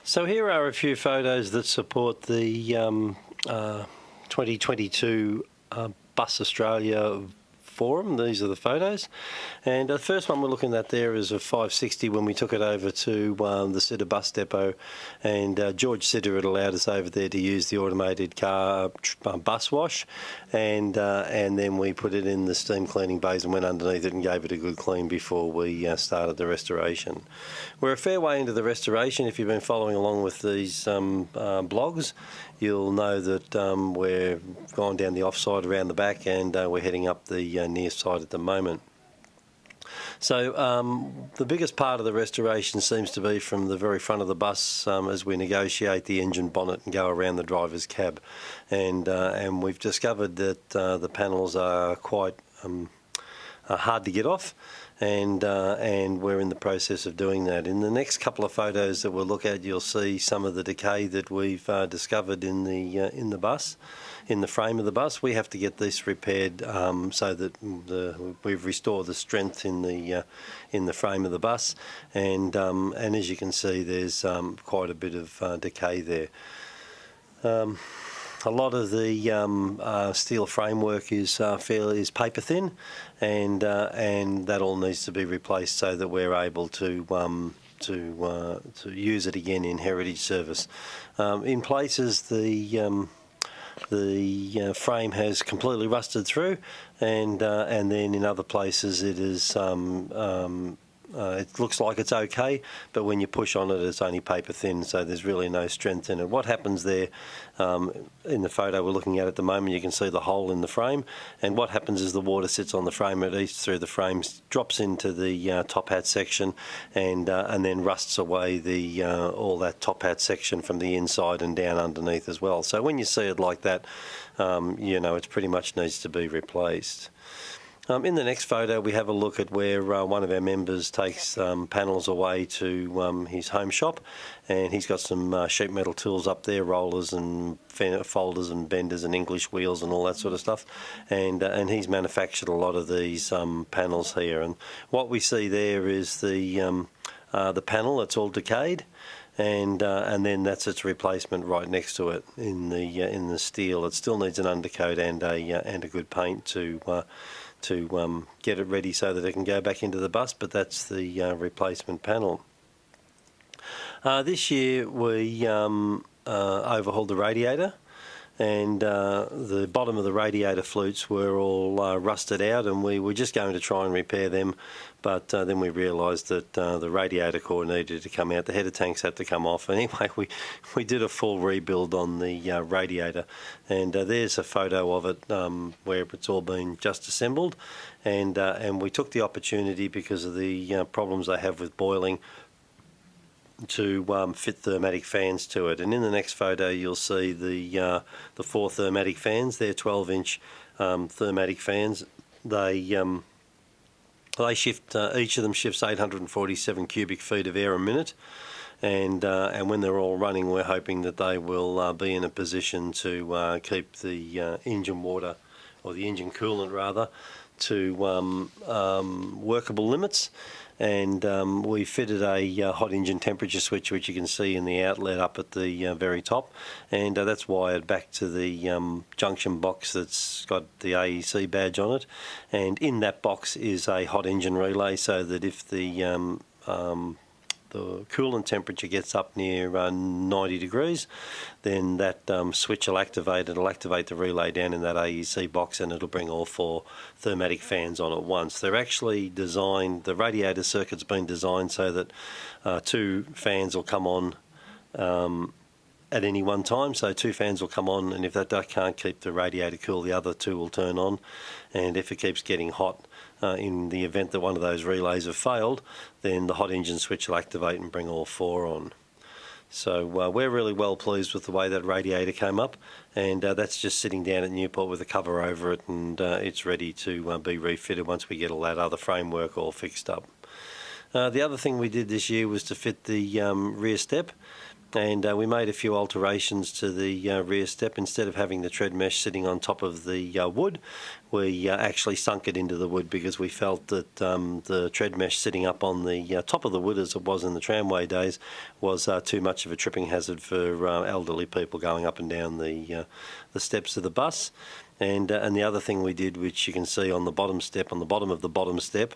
So here are a few photos that support the 2022 Bus Australia Forum. These are the photos, and the first one we're looking at there is a 560 when we took it over to the Sitter bus depot, and George Sitter had allowed us over there to use the automated car bus wash, and then we put it in the steam cleaning bays and went underneath it and gave it a good clean before we started the restoration. We're a fair way into the restoration. If you've been following along with these blogs, you'll know that we're gone down the offside around the back, and we're heading up the near side at the moment. So the biggest part of the restoration seems to be from the very front of the bus as we negotiate the engine bonnet and go around the driver's cab, and we've discovered that the panels are quite hard to get off, and we're in the process of doing that. In the next couple of photos that we'll look at, you'll see some of the decay that we've discovered in the bus, in the frame of the bus. We have to get this repaired so that we've restored the strength in the frame of the bus, and as you can see, there's quite a bit of decay there. A lot of the steel framework is paper thin, and that all needs to be replaced so that we're able to use it again in heritage service. In places, the frame has completely rusted through, and then in other places it is. It looks like it's okay, but when you push on it, it's only paper thin, so there's really no strength in it. What happens there, in the photo we're looking at the moment, you can see the hole in the frame, and what happens is the water sits on the frame, it eats through the frames, drops into the top hat section, and then rusts away all that top hat section from the inside and down underneath as well. So when you see it like that, you know it pretty much needs to be replaced. In the next photo, we have a look at where one of our members takes panels away to his home shop, and he's got some sheet metal tools up there, rollers and folders and benders and English wheels and all that sort of stuff, and he's manufactured a lot of these panels here. And what we see there is the panel that's all decayed, and then that's its replacement right next to it in the steel. It still needs an undercoat and a good paint to get it ready so that it can go back into the bus, but that's the replacement panel. This year we overhauled the radiator, and the bottom of the radiator flutes were all rusted out, and we were just going to try and repair them, but then we realised that the radiator core needed to come out, the header tanks had to come off. Anyway, we did a full rebuild on the radiator, and there's a photo of it where it's all been just assembled, and we took the opportunity, because of the problems they have with boiling, to fit thermatic fans to it. And in the next photo you'll see the 4 thermatic fans. They're 12-inch thermatic fans. They shift, each of them shifts 847 cubic feet of air a minute, and when they're all running, we're hoping that they will be in a position to keep the engine water, or the engine coolant rather, to workable limits. And we fitted a hot engine temperature switch, which you can see in the outlet up at the very top, and that's wired back to the junction box that's got the AEC badge on it, and in that box is a hot engine relay, so that if the coolant temperature gets up near 90 degrees, then that switch will activate. It'll activate the relay down in that AEC box, and it'll bring all 4 thermatic fans on at once. They're actually designed, the radiator circuit's been designed so that 2 fans will come on at any one time. So 2 fans will come on, and if that can't keep the radiator cool, the other 2 will turn on, and if it keeps getting hot, in the event that one of those relays have failed, then the hot engine switch will activate and bring all 4 on. So we're really well pleased with the way that radiator came up, and that's just sitting down at Newport with a cover over it, and it's ready to be refitted once we get all that other framework all fixed up. The other thing we did this year was to fit the rear step, And we made a few alterations to the rear step. Instead of having the tread mesh sitting on top of the wood, we actually sunk it into the wood because we felt that the tread mesh sitting up on the top of the wood, as it was in the tramway days, was too much of a tripping hazard for elderly people going up and down the steps of the bus. And the other thing we did, which you can see on the bottom step, on the bottom of the bottom step,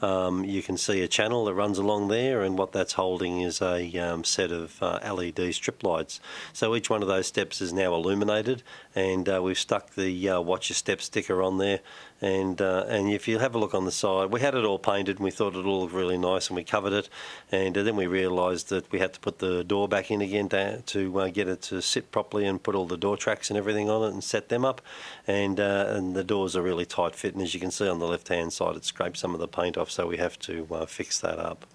you can see a channel that runs along there, and what that's holding is a set of LED strip lights. So each one of those steps is now illuminated, and we've stuck the Watch Your Step sticker on there. And if you have a look on the side, we had it all painted and we thought it all looked really nice, and we covered it, and then we realised that we had to put the door back in again to get it to sit properly and put all the door tracks and everything on it and set them up. And the doors are really tight fit, and as you can see on the left hand side, it scraped some of the paint off, so we have to fix that up.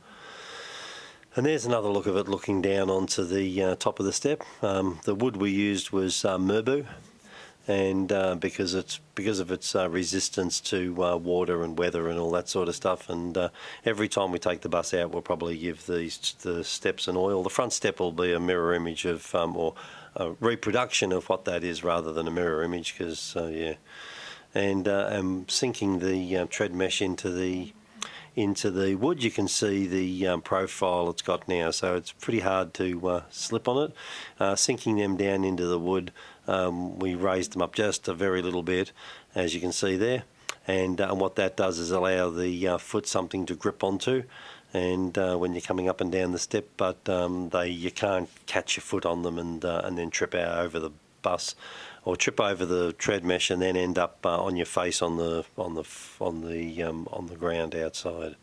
And there's another look of it looking down onto the top of the step. The wood we used was Merbau, and because of its resistance to water and weather and all that sort of stuff. And every time we take the bus out, we'll probably give the steps an oil. The front step will be a mirror image of or a reproduction of what that is rather than a mirror image, because yeah. And I'm sinking the tread mesh into the wood. You can see the profile it's got now, so it's pretty hard to slip on it. Sinking them down into the wood, we raised them up just a very little bit, as you can see there, and what that does is allow the foot something to grip onto, and when you're coming up and down the step, but you can't catch your foot on them and then trip out over the bus, or trip over the tread mesh and then end up on your face on the ground outside.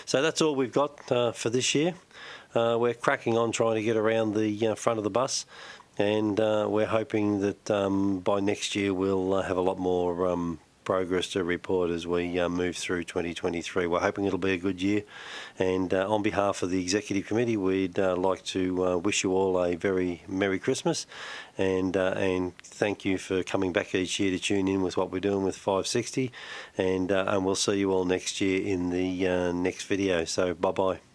So that's all we've got for this year. We're cracking on trying to get around the front of the bus, and we're hoping that by next year we'll have a lot more progress to report as we move through 2023. We're hoping it'll be a good year, and on behalf of the Executive Committee, we'd like to wish you all a very Merry Christmas, and thank you for coming back each year to tune in with what we're doing with 560, and we'll see you all next year in the next video. So bye-bye.